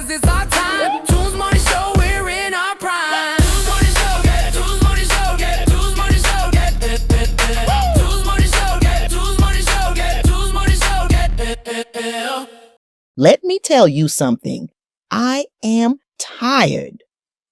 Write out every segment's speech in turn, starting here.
cause it's our time. Toons Morning Show, we're in our prime. Toons Morning Show, yeah. Toons Morning Show, yeah. Toons Morning Show, yeah. Toons Morning Show, yeah. Toons Morning Show, yeah. Toons Morning Show, yeah. Let me tell you something. I am tired.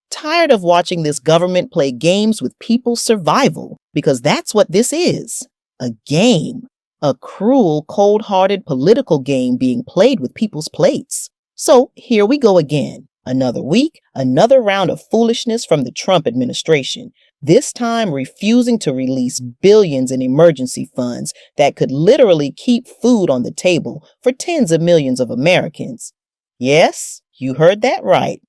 Tired of watching this government play games with people's survival, because that's what this is. A game. A cruel, cold-hearted political game being played with people's plates. So here we go again. Another week, another round of foolishness from the Trump administration. This time refusing to release billions in emergency funds that could literally keep food on the table for tens of millions of Americans. Yes, you heard that right.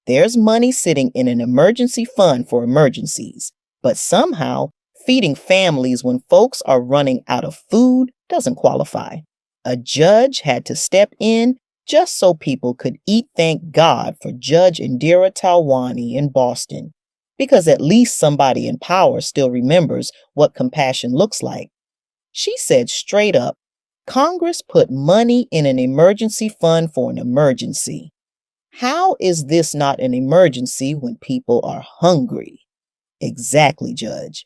There's money sitting in an emergency fund for emergencies, but somehow feeding families when folks are running out of food doesn't qualify. A judge had to step in just so people could eat. Thank God for Judge Indira Talwani in Boston, because at least somebody in power still remembers what compassion looks like. She said straight up, Congress put money in an emergency fund for an emergency. How is this not an emergency when people are hungry? Exactly, Judge.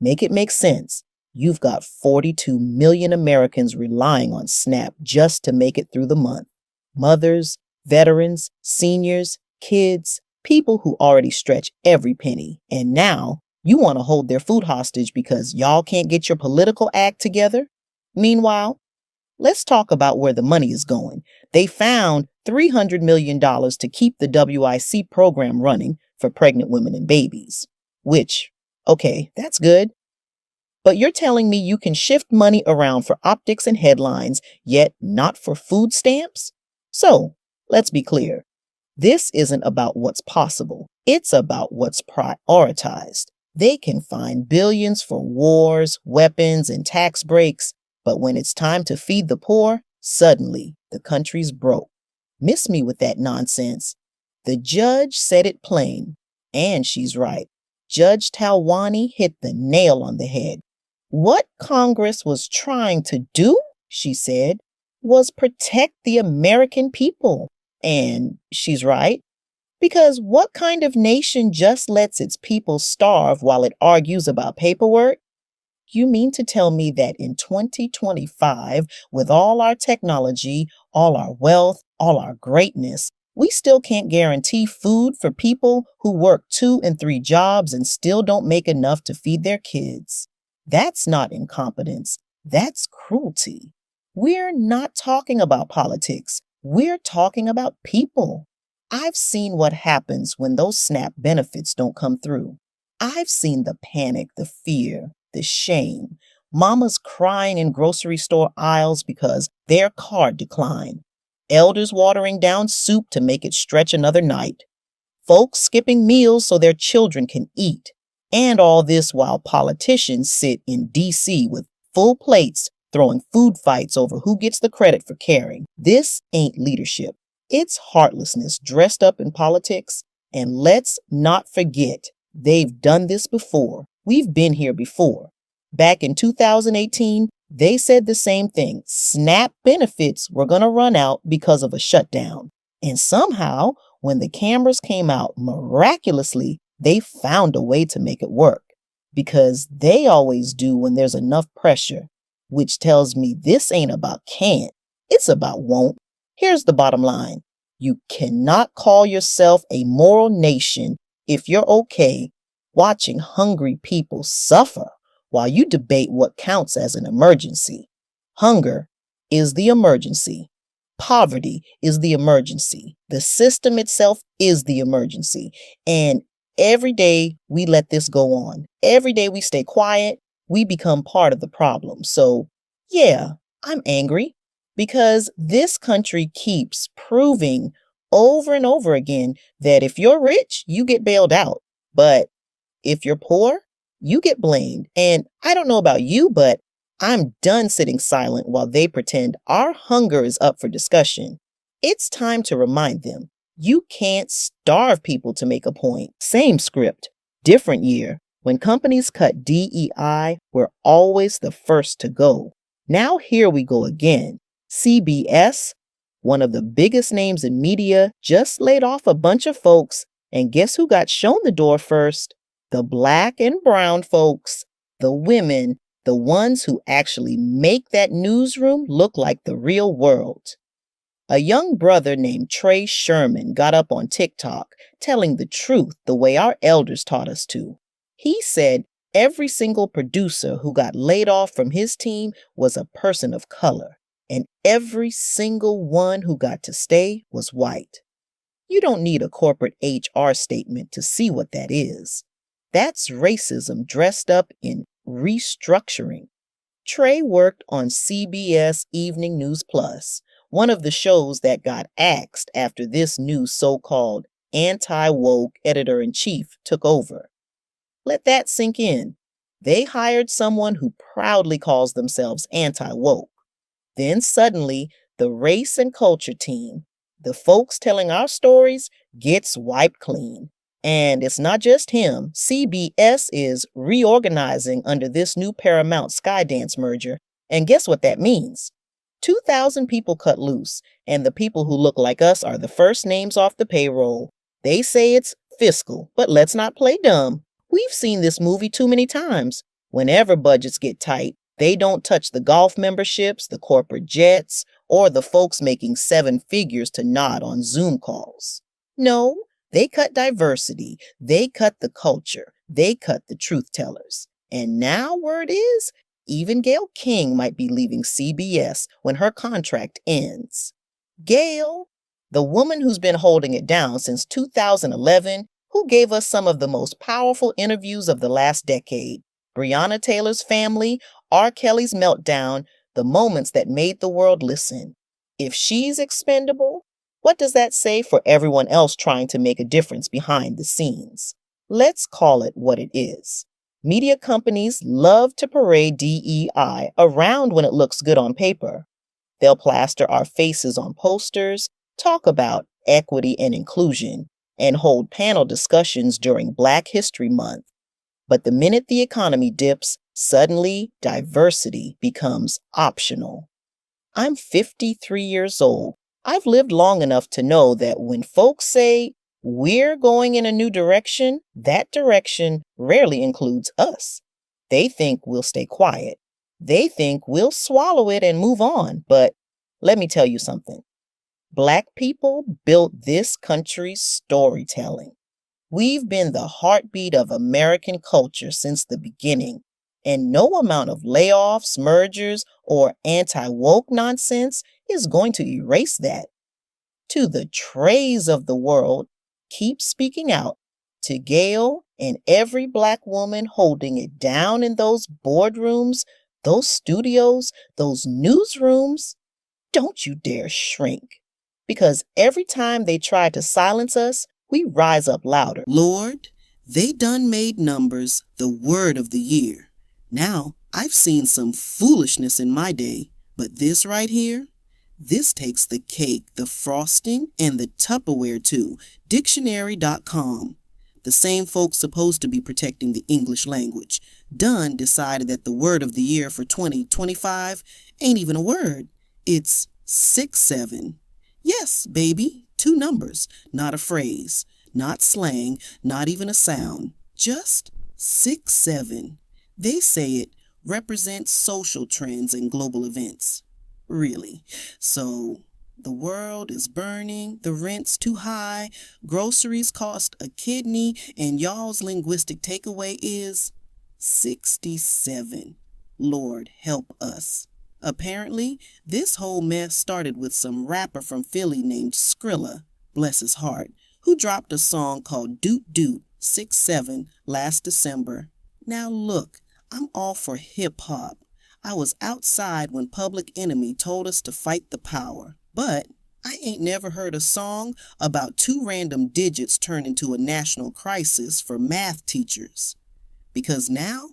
Make it make sense. You've got 42 million Americans relying on SNAP just to make it through the month. Mothers, veterans, seniors, kids, people who already stretch every penny. And now you want to hold their food hostage because y'all can't get your political act together? Meanwhile, let's talk about where the money is going. They found $300 million to keep the WIC program running for pregnant women and babies. Which, okay, that's good. But you're telling me you can shift money around for optics and headlines, yet not for food stamps? So, let's be clear. This isn't about what's possible. It's about what's prioritized. They can find billions for wars, weapons, and tax breaks, but when it's time to feed the poor, suddenly the country's broke. Miss me with that nonsense. The judge said it plain, and she's right. Judge Talwani hit the nail on the head. What Congress was trying to do, she said, was protect the American people. And she's right. Because what kind of nation just lets its people starve while it argues about paperwork? You mean to tell me that in 2025, with all our technology, all our wealth, all our greatness, we still can't guarantee food for people who work 2 and 3 jobs and still don't make enough to feed their kids? That's not incompetence. That's cruelty. We're not talking about politics. We're talking about people. I've seen what happens when those SNAP benefits don't come through. I've seen the panic, the fear, the shame. Mamas crying in grocery store aisles because their card declined. Elders watering down soup to make it stretch another night. Folks skipping meals so their children can eat. And all this while politicians sit in D.C. with full plates throwing food fights over who gets the credit for caring. This ain't leadership. It's heartlessness dressed up in politics. And let's not forget, they've done this before. We've been here before. Back in 2018, they said the same thing. SNAP benefits were going to run out because of a shutdown. And somehow, when the cameras came out, miraculously, they found a way to make it work. Because they always do when there's enough pressure. Which tells me this ain't about can't. It's about won't. Here's the bottom line. You cannot call yourself a moral nation if you're okay watching hungry people suffer while you debate what counts as an emergency. Hunger is the emergency. Poverty is the emergency. The system itself is the emergency. And every day we let this go on. Every day we stay quiet, we become part of the problem. So, yeah, I'm angry because this country keeps proving over and over again that if you're rich, you get bailed out. But if you're poor, you get blamed. And I don't know about you, but I'm done sitting silent while they pretend our hunger is up for discussion. It's time to remind them, you can't starve people to make a point. Same script, different year. When companies cut DEI, we're always the first to go. Now here we go again. CBS, One of the biggest names in media just laid off a bunch of folks, and guess who got shown the door first? The black and brown folks, the women, the ones who actually make that newsroom look like the real world. A young brother named Trey Sherman got up on TikTok telling the truth the way our elders taught us to. He said every single producer who got laid off from his team was a person of color, and every single one who got to stay was white. You don't need a corporate HR statement to see what that is. That's racism dressed up in restructuring. Trey worked on CBS Evening News Plus, one of the shows that got axed after this new so-called anti-woke editor-in-chief took over. Let that sink in. They hired someone who proudly calls themselves anti-woke. Then suddenly, the race and culture team, the folks telling our stories, gets wiped clean. And it's not just him. CBS is reorganizing under this new Paramount Skydance merger. And guess what that means? 2,000 people cut loose, and the people who look like us are the first names off the payroll. They say it's fiscal, but let's not play dumb. We've seen this movie too many times. Whenever budgets get tight, they don't touch the golf memberships, the corporate jets, or the folks making 7 figures to nod on Zoom calls. No, they cut diversity, they cut the culture, they cut the truth tellers. And now word is, even Gayle King might be leaving CBS when her contract ends. Gayle, the woman who's been holding it down since 2011, who gave us some of the most powerful interviews of the last decade, Breonna Taylor's family, R. Kelly's meltdown, the moments that made the world listen. If she's expendable, what does that say for everyone else trying to make a difference behind the scenes? Let's call it what it is. Media companies love to parade DEI around when it looks good on paper. They'll plaster our faces on posters, talk about equity and inclusion, and hold panel discussions during Black History Month. But the minute the economy dips, suddenly diversity becomes optional. I'm 53 years old. I've lived long enough to know that when folks say, we're going in a new direction, that direction rarely includes us. They think we'll stay quiet. They think we'll swallow it and move on. But let me tell you something. Black people built this country's storytelling. We've been the heartbeat of American culture since the beginning, and no amount of layoffs, mergers, or anti-woke nonsense is going to erase that. To the Treys of the world, keep speaking out. To Gayle and every Black woman holding it down in those boardrooms, those studios, those newsrooms, don't you dare shrink. Because every time they try to silence us, we rise up louder. Lord, they done made numbers the word of the year. Now, I've seen some foolishness in my day, but this right here, this takes the cake, the frosting, and the Tupperware too. Dictionary.com. The same folks supposed to be protecting the English language. Done decided that the word of the year for 2025 ain't even a word. It's 6-7. Yes, baby, 2 numbers, not a phrase, not slang, not even a sound. Just 6-7. They say it represents social trends and global events. Really. So, the world is burning, the rent's too high, groceries cost a kidney, and y'all's linguistic takeaway is 67. Lord, help us. Apparently, this whole mess started with some rapper from Philly named Skrilla, bless his heart, who dropped a song called Doot Doot 6-7 last December. Now look, I'm all for hip-hop. I was outside when Public Enemy told us to fight the power. But I ain't never heard a song about 2 random digits turn into a national crisis for math teachers. Because now,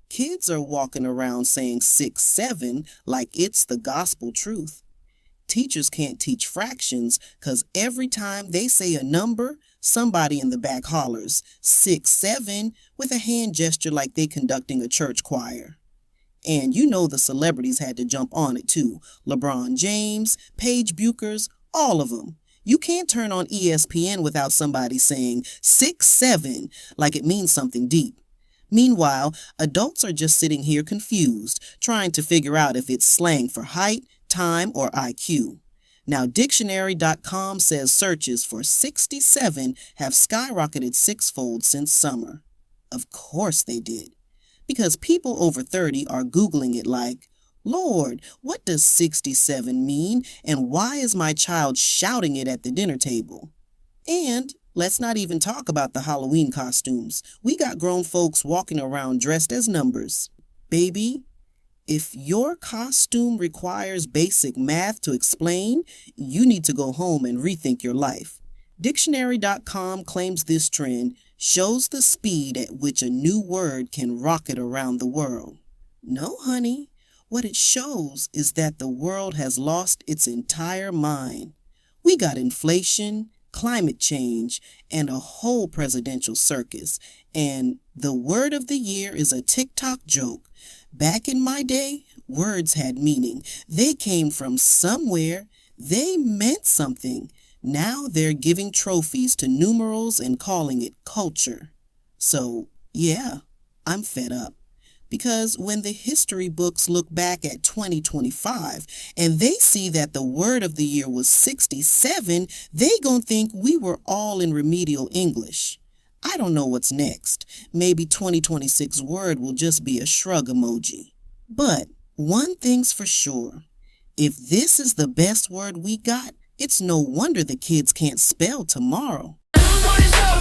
kids are walking around saying 6-7 like it's the gospel truth. Teachers can't teach fractions because every time they say a number, somebody in the back hollers 6-7 with a hand gesture like they conducting a church choir. And you know the celebrities had to jump on it too. LeBron James, Paige Buchers, all of them. You can't turn on ESPN without somebody saying 6'7" like it means something deep. Meanwhile, adults are just sitting here confused, trying to figure out if it's slang for height, time, or IQ. Now, dictionary.com says searches for 67 have skyrocketed sixfold since summer. Of course they did. Because people over 30 are Googling it like, Lord, what does 67 mean, and why is my child shouting it at the dinner table? And let's not even talk about the Halloween costumes. We got grown folks walking around dressed as numbers. Baby, if your costume requires basic math to explain, you need to go home and rethink your life. Dictionary.com claims this trend shows the speed at which a new word can rocket around the world. No, honey. What it shows is that the world has lost its entire mind. We got inflation, climate change, and a whole presidential circus. And the word of the year is a TikTok joke. Back in my day, words had meaning. They came from somewhere. They meant something. Now they're giving trophies to numerals and calling it culture. So, yeah, I'm fed up. Because when the history books look back at 2025 and they see that the word of the year was 67, they gonna think we were all in remedial English. I don't know what's next. Maybe 2026 word will just be a shrug emoji. But one thing's for sure. If this is the best word we got, it's no wonder the kids can't spell tomorrow. Morning show,